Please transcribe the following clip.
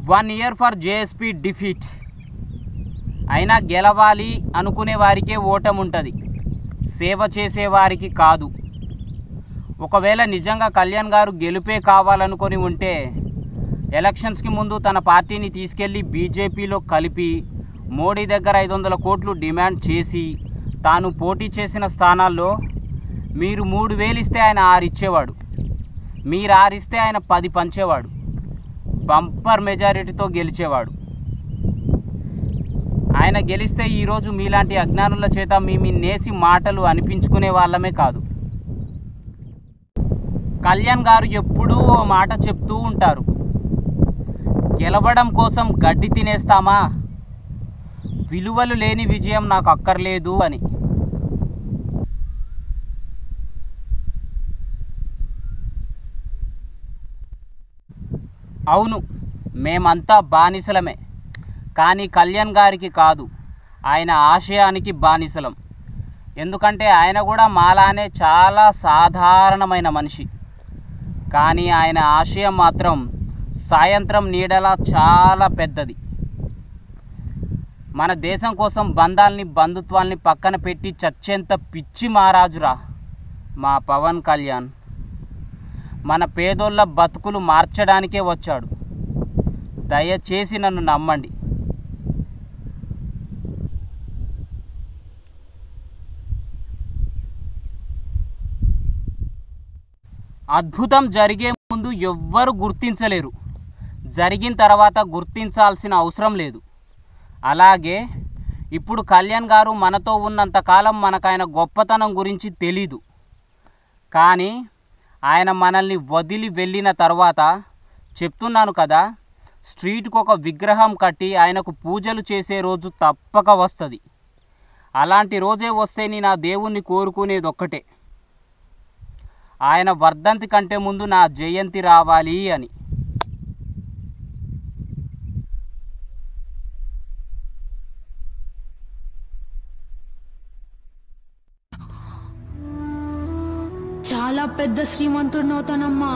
1 year for JSP defeat. అయినా గెలవాలి అనుకునే వారికే ఓటమి ఉంటుంది, సేవ చేసేవారికి కాదు. ఒకవేళ నిజంగా కళ్యాణ్ గారు గెలుపే కావాలనుకొని ఉంటే ఎలక్షన్స్కి ముందు తన పార్టీని తీసుకెళ్ళి బీజేపీలో కలిపి మోడీ దగ్గర 500 కోట్లు డిమాండ్ చేసి తాను పోటీ చేసిన స్థానాల్లో మీరు 3,000 ఇస్తే ఆయన 6 ఇచ్చేవాడు, మీరు 6 ఇస్తే ఆయన 10 పంచేవాడు, బంపర్ మెజారిటీతో గెలిచేవాడు. ఆయన గెలిస్తే ఈరోజు మీలాంటి అజ్ఞానుల చేత మీ నేసి మాటలు అనిపించుకునే వాళ్ళమే కాదు. కళ్యాణ్ గారు ఎప్పుడూ ఓ మాట చెప్తూ ఉంటారు, గెలవడం కోసం గడ్డి తినేస్తామా, విలువలు లేని విజయం నాకు అక్కర్లేదు అని. అవును, మేమంతా బానిసలమే, కానీ కళ్యాణ్ గారికి కాదు, ఆయన ఆశయానికి బానిసలం. ఎందుకంటే ఆయన కూడా మాలానే చాలా సాధారణమైన మనిషి, కానీ ఆయన ఆశయం మాత్రం సాయంత్రం నీడలా చాలా పెద్దది. మన దేశం కోసం బంధాల్ని బంధుత్వాల్ని పక్కన పెట్టి చచ్చేంత పిచ్చి మహారాజురా మా పవన్ కళ్యాణ్. మన పేదోళ్ళ బతుకులు మార్చడానికే వచ్చాడు. దయచేసి నన్ను నమ్మండి. అద్భుతం జరిగే ముందు ఎవ్వరు గుర్తించలేరు, జరిగిన తర్వాత గుర్తించాల్సిన అవసరం లేదు. అలాగే ఇప్పుడు కళ్యాణ్ గారు మనతో ఉన్నంతకాలం మనకు ఆయన గొప్పతనం గురించి తెలీదు, కానీ ఆయన మనల్ని వదిలి వెళ్ళిన తర్వాత చెప్తున్నాను కదా, స్ట్రీట్కి ఒక విగ్రహం కట్టి ఆయనకు పూజలు చేసే రోజు తప్పక వస్తుంది. అలాంటి రోజే వస్తే నేను ఆ దేవుణ్ణి కోరుకునేది ఒక్కటే, ఆయన వర్ధంతి కంటే ముందు నా జయంతి రావాలి అని. చాలా పెద్ద శ్రీమంతుడినవుతానమ్మా.